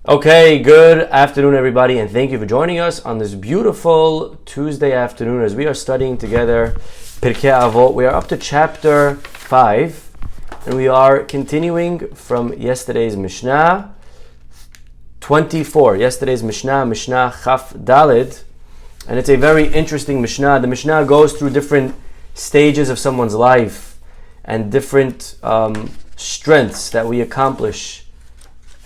Okay, good afternoon, everybody, and thank you for joining us on this beautiful Tuesday afternoon as we are studying together Pirkei Avot. We are up to chapter 5, and we are continuing from yesterday's Mishnah 24. Yesterday's Mishnah Chaf Daled, and it's a very interesting Mishnah. The Mishnah goes through different stages of someone's life and different strengths that we accomplish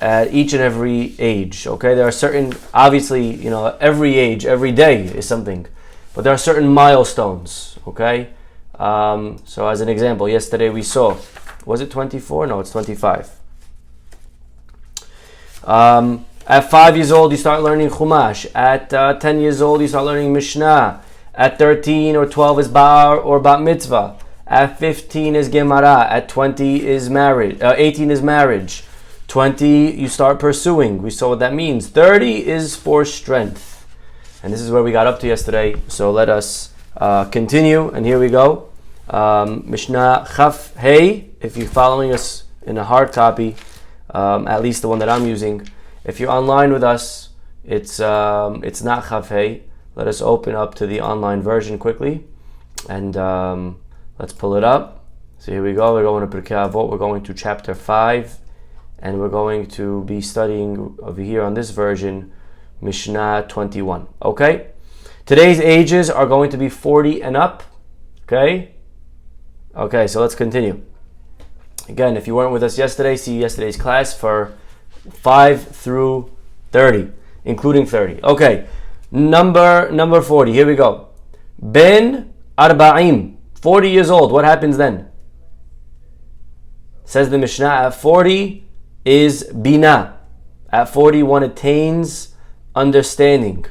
at each and every age. Okay, there are certain, obviously, every age, every day is something, but there are certain milestones. Okay, so as an example, yesterday we saw, was it 24? No, it's 25. At 5 years old, you start learning Chumash. At 10 years old, you start learning Mishnah. At 13 or 12 is Bar or Bat Mitzvah. At 15 is Gemara. At 20 is marriage. 18 is marriage. 20, you start pursuing. We saw what that means. 30 is for strength. And this is where we got up to yesterday. So let us continue. And here we go. Mishnah Chaf Hey. If you're following us in a hard copy, at least the one that I'm using. If you're online with us, it's not Chaf Hey. Let us open up to the online version quickly. And let's pull it up. So here we go. We're going to Pirkei Avot. We're going to chapter 5. And we're going to be studying over here on this version, Mishnah 21. Okay? Today's ages are going to be 40 and up. Okay? Okay, so let's continue. Again, if you weren't with us yesterday, see yesterday's class for 5 through 30, including 30. Okay, number 40. Here we go. Ben Arba'im, 40 years old. What happens then? Says the Mishnah, at 40 is Bina. At 40, one attains understanding.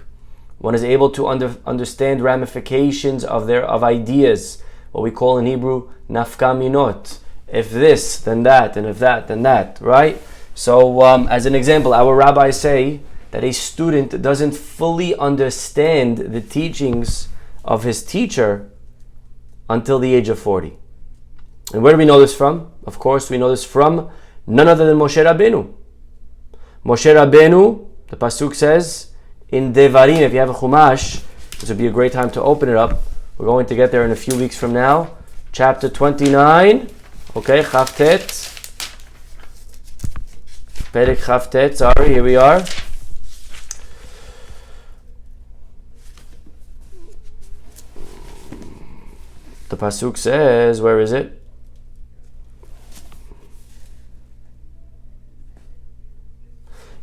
One is able to understand ramifications of ideas, what we call in Hebrew nafka minot. If this, then that, and if that, then that, right? So, as an example, our rabbis say that a student doesn't fully understand the teachings of his teacher until the age of 40. And where do we know this from? Of course, we know this from none other than Moshe Rabbeinu. Moshe Rabbeinu, the pasuk says, in Devarim, if you have a Chumash, this would be a great time to open it up. We're going to get there in a few weeks from now. Chapter 29, okay, Chavtet. Perek Chavtet, sorry, here we are. The pasuk says, where is it?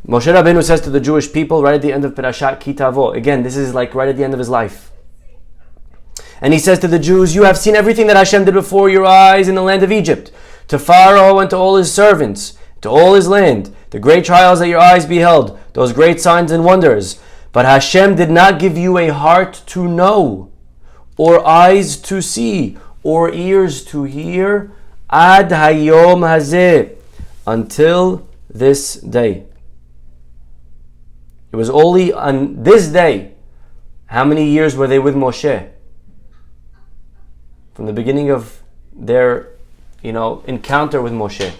Moshe Rabbeinu says to the Jewish people right at the end of Parashat Ki Tavo. Again, this is like right at the end of his life. And he says to the Jews, you have seen everything that Hashem did before your eyes in the land of Egypt, to Pharaoh and to all his servants, to all his land, the great trials that your eyes beheld, those great signs and wonders. But Hashem did not give you a heart to know, or eyes to see, or ears to hear, ad hayom hazeh, until this day. It was only on this day. How many years were they with Moshe? From the beginning of their, encounter with Moshe.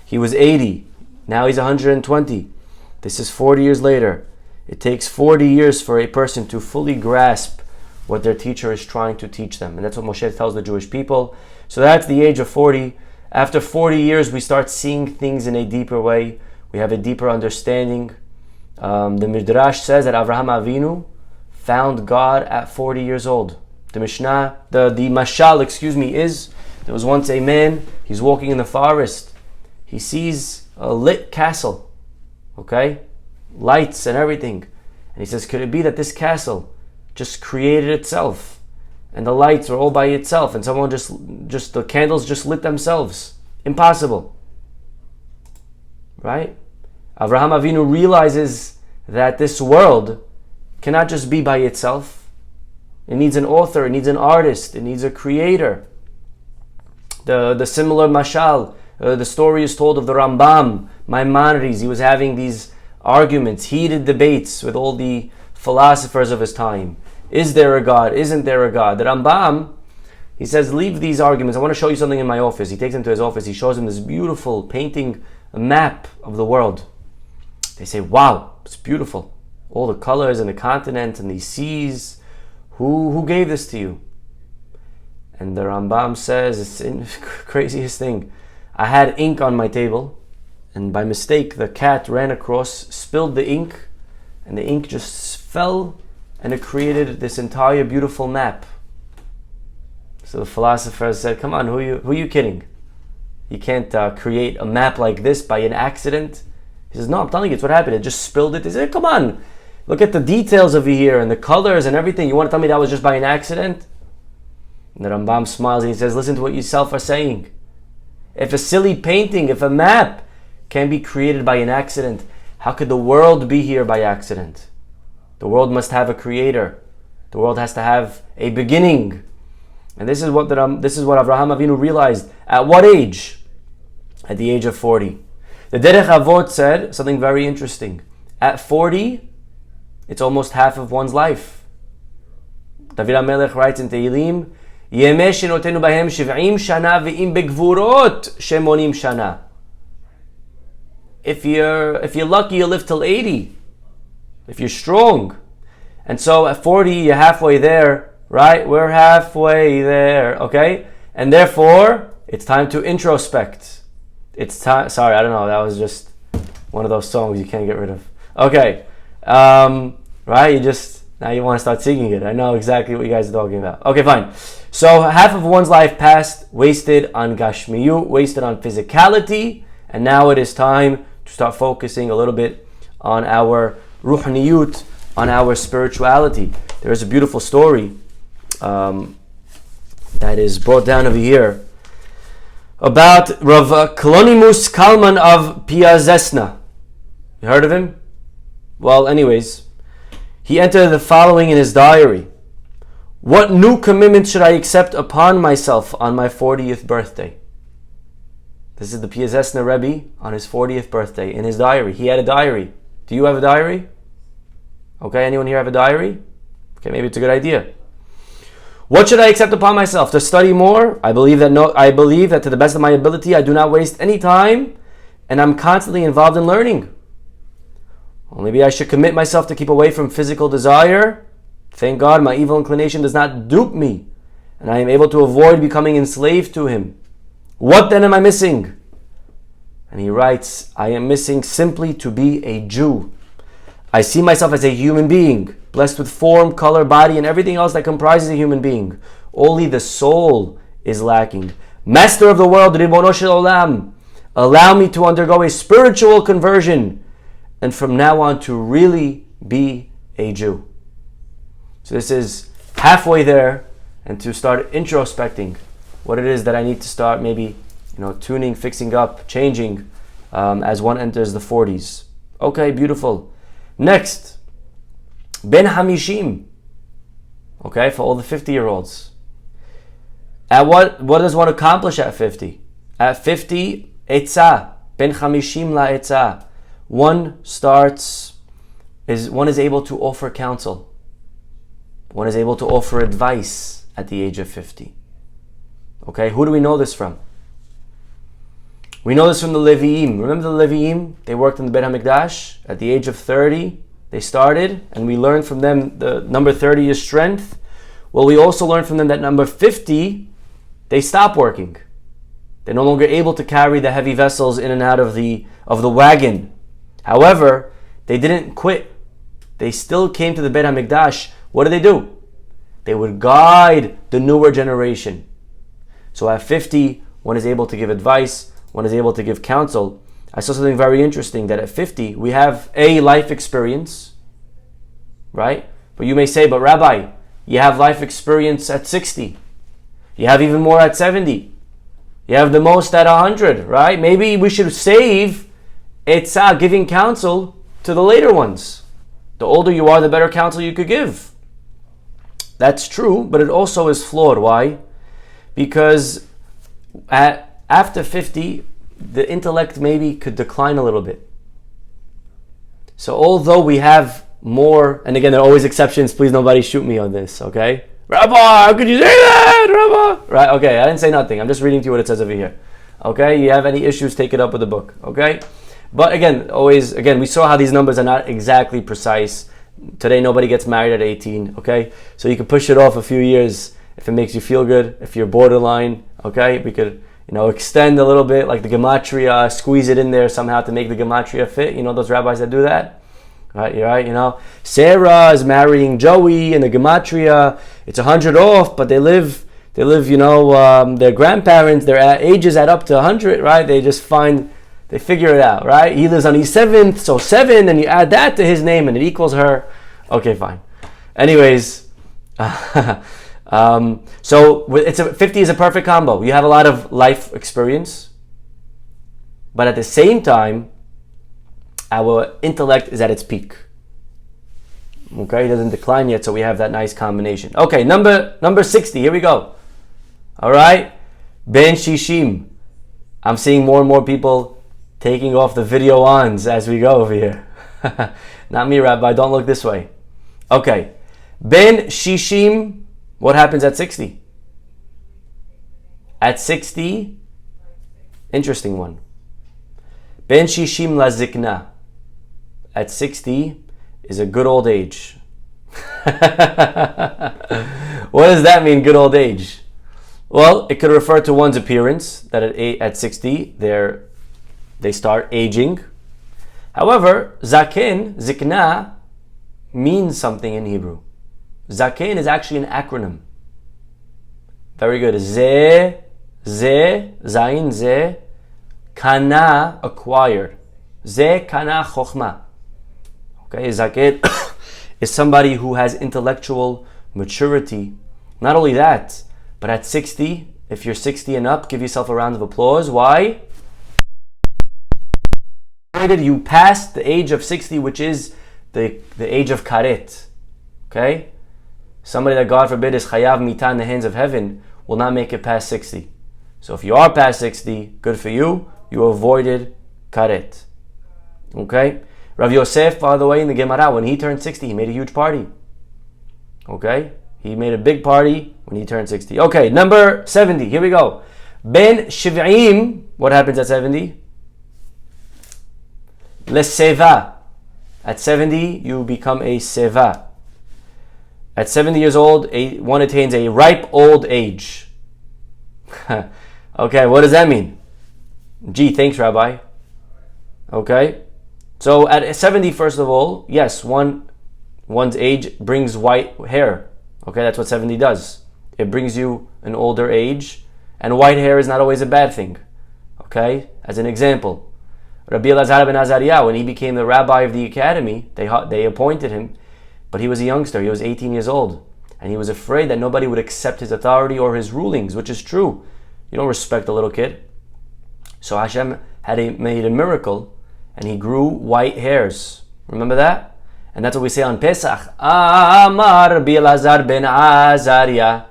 He was 80. Now he's 120. This is 40 years later. It takes 40 years for a person to fully grasp what their teacher is trying to teach them. And that's what Moshe tells the Jewish people. So that's the age of 40. After 40 years, we start seeing things in a deeper way. We have a deeper understanding. The Midrash says that Avraham Avinu found God at 40 years old. The Mishnah, the Mashal, is there was once a man, he's walking in the forest. He sees a lit castle, okay? Lights and everything. And he says, could it be that this castle just created itself? And the lights are all by itself, and someone just the candles just lit themselves. Impossible. Right? Avraham Avinu realizes that this world cannot just be by itself. It needs an author, it needs an artist, it needs a creator. The similar mashal, the story is told of the Rambam, Maimonides. He was having these arguments, heated debates with all the philosophers of his time. Is there a God? Isn't there a God? The Rambam, he says, leave these arguments. I want to show you something in my office. He takes him to his office. He shows him this beautiful painting, a map of the world. They say, wow, it's beautiful. All the colors and the continent and these seas. Who gave this to you? And the Rambam says, it's the craziest thing. I had ink on my table, and by mistake the cat ran across, spilled the ink, and the ink just fell, and it created this entire beautiful map. So the philosopher said, come on, who are you kidding? You can't create a map like this by an accident. He says, no, I'm telling you, it's what happened. It just spilled it. He said, come on, look at the details over here and the colors and everything. You want to tell me that was just by an accident? And the Rambam smiles and he says, listen to what yourself are saying. If a silly painting, if a map can be created by an accident, how could the world be here by accident? The world must have a creator. The world has to have a beginning. And this is what Avraham Avinu realized. At what age? At the age of 40. The Derech Avot said something very interesting. At 40, it's almost half of one's life. David HaMelech writes in Tehillim, Yemeh shenotenu bahem 70 shana ve'im begvurot shemonim shana. If you're lucky, you'll live till 80. If you're strong. And so at 40, you're halfway there, right? We're halfway there, okay? And therefore, it's time to introspect. It's time, sorry, I don't know, that was just one of those songs you can't get rid of. Okay, right? Now you want to start singing it. I know exactly what you guys are talking about. Okay, fine. So half of one's life passed, wasted on gashmiyut, wasted on physicality, and now it is time to start focusing a little bit on our ruhniyut, on our spirituality. There is a beautiful story that is brought down over here about Rav Kalonimus Kalman of Piazesna. You heard of him? Well, anyways, he entered the following in his diary. What new commitment should I accept upon myself on my 40th birthday? This is the Piazesna Rebbe on his 40th birthday in his diary. He had a diary. Do you have a diary? Okay, anyone here have a diary? Okay, maybe it's a good idea. What should I accept upon myself? To study more? I believe that to the best of my ability, I do not waste any time, and I'm constantly involved in learning. Well, maybe I should commit myself to keep away from physical desire. Thank God my evil inclination does not dupe me, and I am able to avoid becoming enslaved to him. What then am I missing? And he writes, I am missing simply to be a Jew. I see myself as a human being, blessed with form, color, body, and everything else that comprises a human being. Only the soul is lacking. Master of the world, Ribono Shel Olam, allow me to undergo a spiritual conversion, and from now on to really be a Jew. So this is halfway there, and to start introspecting what it is that I need to start maybe, tuning, fixing up, changing as one enters the 40s. Okay, beautiful. Next, Ben Hamishim. Okay, for all the 50-year-olds. What does one accomplish at 50? At 50, Etzah. Ben Hamishim la Etzah. One is able to offer counsel. One is able to offer advice at the age of 50. Okay, who do we know this from? We know this from the Levi'im. Remember the Levi'im? They worked in the Beit HaMikdash. At the age of 30, they started, and we learned from them the number 30 is strength. Well, we also learned from them that number 50, they stop working. They're no longer able to carry the heavy vessels in and out of the wagon. However, they didn't quit. They still came to the Beit HaMikdash. What do? They would guide the newer generation. So at 50, one is able to give advice, one is able to give counsel. I saw something very interesting, that at 50, we have a life experience, right? But you may say, but Rabbi, you have life experience at 60. You have even more at 70. You have the most at 100, right? Maybe we should save etzah, giving counsel, to the later ones. The older you are, the better counsel you could give. That's true, but it also is flawed. Why? Because after 50, the intellect maybe could decline a little bit. So although we have more, and again, there are always exceptions, please nobody shoot me on this, okay? Rabbi, how could you say that, Rabbi? Right, okay, I didn't say nothing. I'm just reading to you what it says over here. Okay, you have any issues, take it up with the book, okay? But again, we saw how these numbers are not exactly precise. Today, nobody gets married at 18, okay? So you can push it off a few years if it makes you feel good, if you're borderline, okay? We could, extend a little bit, like the gematria, squeeze it in there somehow to make the gematria fit. Those rabbis that do that? Right, Sarah is marrying Joey in the gematria. It's 100 off, but they live, their grandparents, their ages add up to 100, right? They figure it out, right? He lives on East 7th, so 7, and you add that to his name, and it equals her. Okay, fine. Anyways, so 50 is a perfect combo. You have a lot of life experience, but at the same time, our intellect is at its peak. Okay, it doesn't decline yet, so we have that nice combination. Okay, number 60. Here we go. All right, Ben Shishim. I'm seeing more and more people taking off the video ons as we go over here. Not me, Rabbi. Don't look this way. Okay, Ben Shishim. What happens at 60? At 60, interesting one. Ben Shishim la zikna. At 60 is a good old age. What does that mean, good old age? Well, it could refer to one's appearance, that at 60 they start aging. However, zaken, zikna, means something in Hebrew. Zaken is actually an acronym. Very good. Zayin, kana, acquired. Kana, chokhmah. Okay, Zaken is somebody who has intellectual maturity. Not only that, but at 60, if you're 60 and up, give yourself a round of applause. Why? You passed the age of 60, which is the age of karet. Okay? Somebody that, God forbid, is chayav mitah in the hands of heaven will not make it past 60. So if you are past 60, good for you. You avoided karet. Okay? Rav Yosef, by the way, in the Gemara, when he turned 60, he made a huge party. Okay? He made a big party when he turned 60. Okay, number 70. Here we go. Ben Shiv'im. What happens at 70? Leseva. At 70, you become a seva. At 70 years old, one attains a ripe old age. Okay, what does that mean? Gee, thanks, Rabbi. Okay, so at 70, first of all, yes, one's age brings white hair. Okay, that's what 70 does. It brings you an older age, and white hair is not always a bad thing. Okay, as an example, Rabbi Elazar ben Azariah, when he became the rabbi of the academy, they appointed him, but he was a youngster. He was 18 years old, and he was afraid that nobody would accept his authority or his rulings, which is true. You don't respect a little kid. So Hashem made a miracle, and he grew white hairs. Remember that? And that's what we say on Pesach. Amar Rabbi Elazar ben Azariah,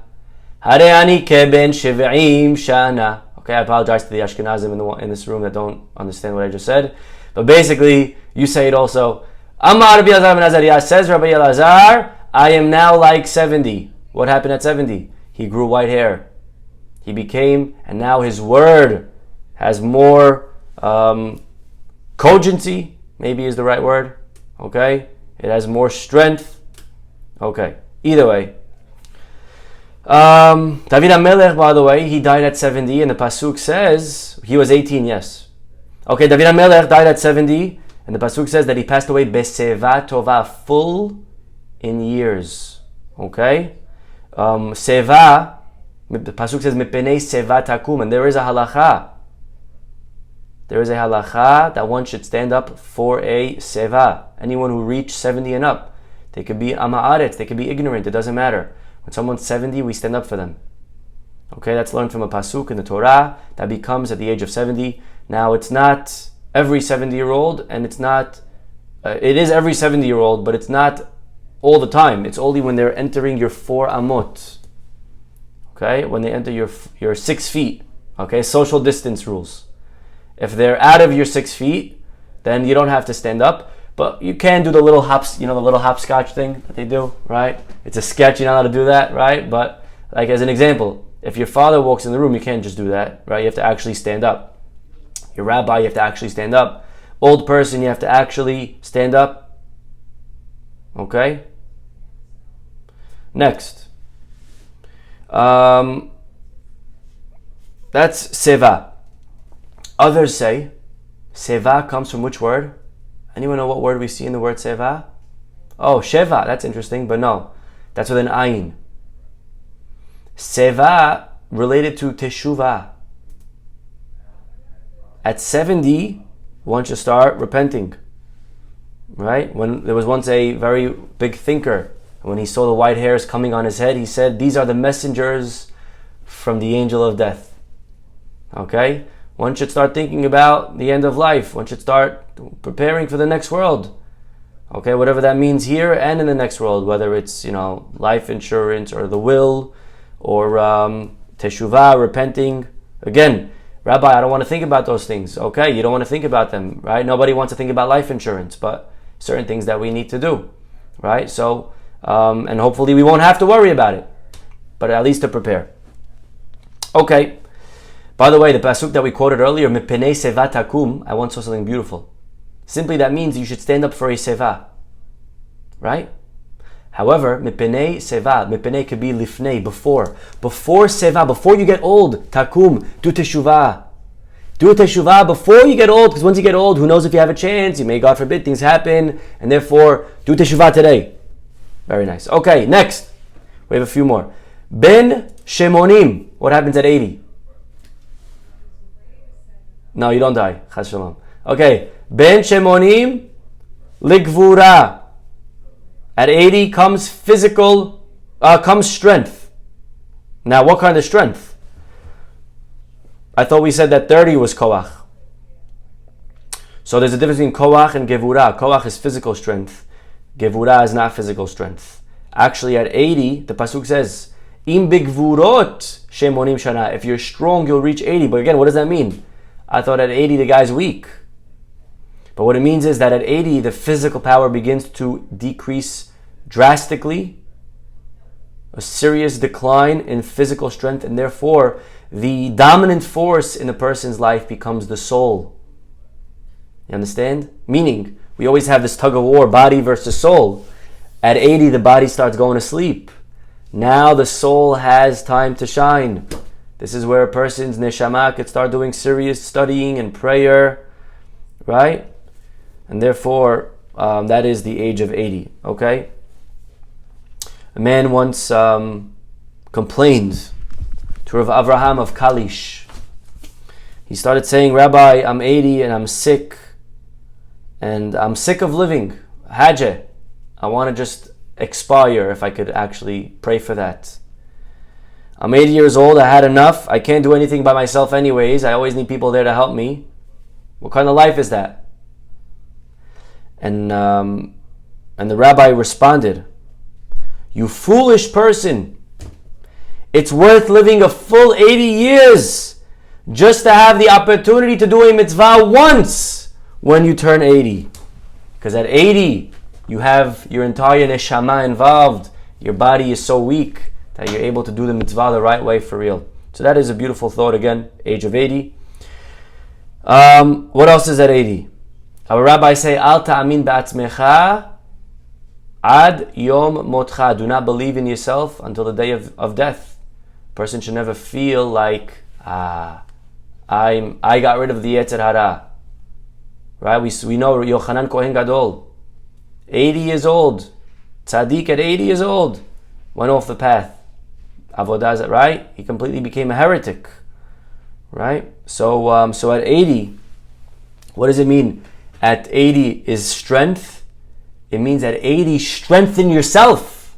Hare ani keben shev'im shana. Okay, I apologize to the Ashkenazim in this room that don't understand what I just said. But basically, you say it also. Amar Rabbi Elazar ben Azariah, says Rabbi Elazar, I am now like 70. What happened at 70? He grew white hair. He became, and now his word has more cogency, maybe is the right word. Okay? It has more strength. Okay. Either way. David HaMelech, by the way, he died at 70, and the Pasuk says, he was 18, yes. Okay, David HaMelech died at 70, and the Pasuk says that he passed away Beseva Tova, full in years. Okay? Seva, the Pasuk says, Mipenei Seva Takum, and there is a halacha. There is a halacha that one should stand up for a seva. Anyone who reached 70 and up, they could be ama'aretz, they could be ignorant, it doesn't matter. When someone's 70, we stand up for them. Okay, that's learned from a pasuk in the Torah that becomes at the age of 70. Now, it's not every 70-year-old, and it's not, it is every 70-year-old, but it's not all the time. It's only when they're entering your 4 amot. Okay, when they enter your 6 feet. Okay, social distance rules. If they're out of your 6 feet, then you don't have to stand up. But you can do the little hops, the little hopscotch thing that they do, right? It's a sketch, you know how to do that, right? But like as an example, if your father walks in the room, you can't just do that, right? You have to actually stand up. Your rabbi, you have to actually stand up. old person, you have to actually stand up. Okay? Next. That's seva. Others say seva comes from which word? Anyone know what word we see in the word seva? Oh, sheva. That's interesting, but no. That's with an ayin. Seva related to teshuvah. At 70, one should start repenting. Right? When there was once a very big thinker, when he saw the white hairs coming on his head, he said, "These are the messengers from the angel of death." Okay? One should start thinking about the end of life. One should start preparing for the next world. Okay, whatever that means here and in the next world, whether it's, life insurance or the will or teshuvah, repenting. Again, Rabbi, I don't want to think about those things. Okay, you don't want to think about them, right? Nobody wants to think about life insurance, but certain things that we need to do, right? So, and hopefully we won't have to worry about it, but at least to prepare. Okay. By the way, the pasuk that we quoted earlier, "Mipenei seva takum," I once saw something beautiful. Simply that means you should stand up for a seva, right? However, mipenei seva, mipenei could be lifnei, before seva, before you get old, takum, do teshuvah. Do a teshuvah before you get old, because once you get old, who knows if you have a chance, you may, God forbid, things happen, and therefore, do teshuvah today. Very nice. Okay, next. We have a few more. Ben shemonim, what happens at 80? No, you don't die. Chas shalom. Okay. Ben shemonim ligvura. At 80 comes comes strength. Now, what kind of strength? I thought we said that 30 was koach. So there's a difference between koach and gevura. Koach is physical strength. Gevura is not physical strength. Actually, at 80, the pasuk says, "Im bigvurot shemonim shana." If you're strong, you'll reach 80. But again, what does that mean? I thought at 80 the guy's weak. But what it means is that at 80 the physical power begins to decrease drastically, a serious decline in physical strength, and therefore the dominant force in a person's life becomes the soul. You understand? Meaning, we always have this tug of war, body versus soul. At 80 the body starts going to sleep. Now the soul has time to shine. This is where a person's neshama could start doing serious studying and prayer, right? And therefore, that is the age of 80, okay? A man once complained to Rav Avraham of Kalish. He started saying, "Rabbi, I'm 80 and I'm sick. And I'm sick of living. Hajj, I want to just expire if I could actually pray for that. I'm 80 years old, I had enough. I can't do anything by myself anyways. I always need people there to help me. What kind of life is that?" And the rabbi responded, "You foolish person. It's worth living a full 80 years just to have the opportunity to do a mitzvah once when you turn 80. Because at 80, you have your entire neshama involved. Your body is so weak that you're able to do the mitzvah the right way for real." So that is a beautiful thought again, age of 80. What else is at 80? Our rabbis say, "Al ta'amin ba'atzmecha ad yom motcha." Do not believe in yourself until the day of death. A person should never feel like, I got rid of the Yetzer Hara. Right? We know Yochanan Kohen Gadol, 80 years old, tzaddik at 80 years old, went off the path. Avodah, right? He completely became a heretic, right? So at 80, what does it mean? At 80 is strength. It means at 80, strengthen yourself.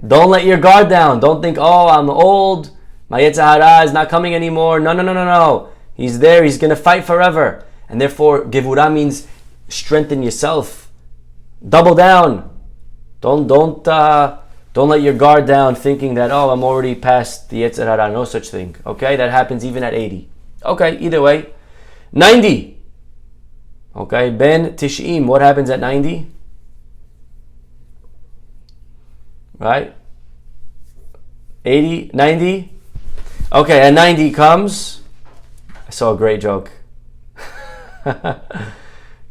Don't let your guard down. Don't think, "Oh, I'm old. My Yetzer Hara is not coming anymore." No. He's there. He's going to fight forever. And therefore, Gevurah means strengthen yourself. Double down. Don't let your guard down thinking that, "Oh, I'm already past the Yetzer Hara." No such thing. Okay? That happens even at 80. Okay, either way. 90. Okay, Ben Tish'im. What happens at 90? Right? 80, 90. Okay, at 90 comes, I saw a great joke.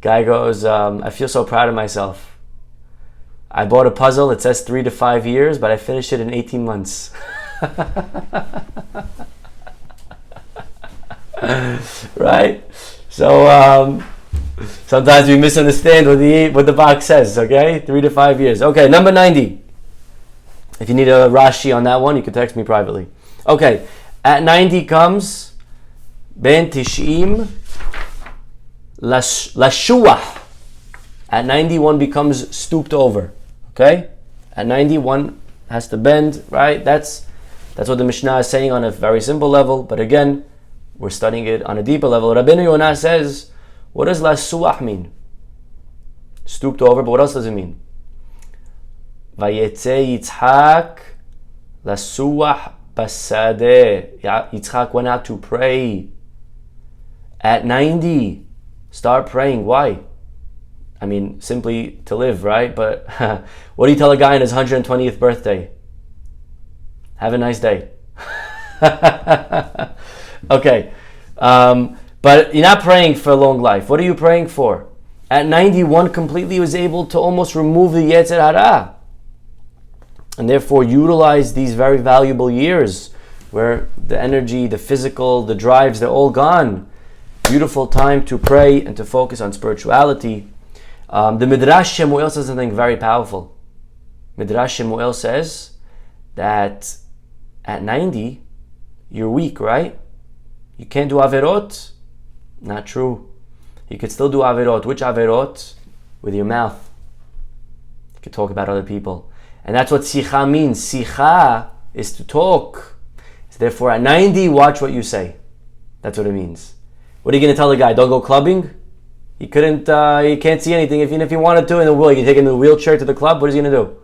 Guy goes, I feel so proud of myself. I bought a puzzle, it says 3 to 5 years, but I finished it in 18 months. Right? So sometimes we misunderstand what the box says, okay? 3 to 5 years. Okay, number 90. If you need a Rashi on that one, you can text me privately. Okay, at 90 comes Ben Tish'im Lashuah. At 91 becomes stooped over. Okay? At 91 has to bend, right? That's what the Mishnah is saying on a very simple level, but again, we're studying it on a deeper level. Rabbeinu Yonah says, what does Lashuah mean? Stooped over, but what else does it mean? Vayetze Yitzhak Lashuah Basadeh. Yitzhak went out to pray. At 90, start praying. Why? I mean, simply to live, right? But what do you tell a guy on his 120th birthday? Have a nice day. Okay. But you're not praying for a long life. What are you praying for? At 91, completely was able to almost remove the Yetzer Hara. And therefore utilize these very valuable years where the energy, the physical, the drives, they're all gone. Beautiful time to pray and to focus on spirituality. The Midrash Shemuel says something very powerful. Midrash Shemuel says that at 90, you're weak, right? You can't do Averot? Not true. You could still do Averot. Which Averot? With your mouth. You could talk about other people. And that's what Sicha means. Sicha is to talk. So therefore, at 90, watch what you say. That's what it means. What are you going to tell the guy? Don't go clubbing? He can't see anything. Even if he wanted to in the wheel, you take him in the wheelchair to the club, what is he going to do?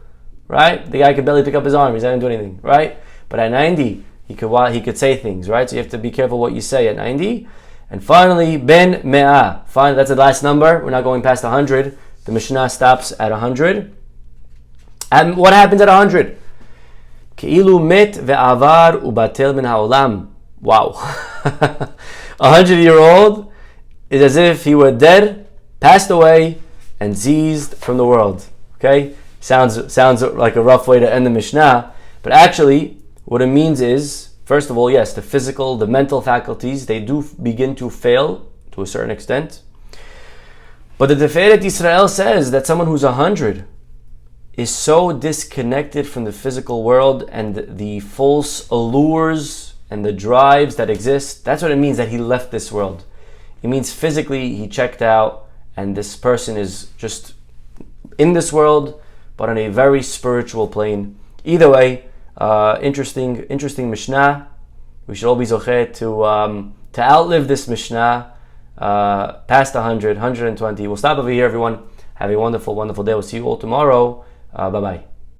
Right? The guy could barely pick up his arm. He's not going to do anything. Right? But at 90, he could say things. Right? So you have to be careful what you say at 90. And finally, Ben Me'ah. Fine, that's the last number. We're not going past 100. The Mishnah stops at 100. And what happens at 100? Ke'ilu met ve'avar ubatel min ha'olam. Wow. 100-year-old is as if he were dead, passed away, and seized from the world. Okay? Sounds like a rough way to end the Mishnah. But actually, what it means is, first of all, yes, the physical, the mental faculties, they do begin to fail to a certain extent. But the Tiferet Israel says that someone who's 100 is so disconnected from the physical world and the false allures and the drives that exist. That's what it means that he left this world. It means physically he checked out and this person is just in this world but on a very spiritual plane. Either way, interesting Mishnah. We should all be zocheh to outlive this Mishnah past 100, 120. We'll stop over here, everyone. Have a wonderful, wonderful day. We'll see you all tomorrow. Bye-bye.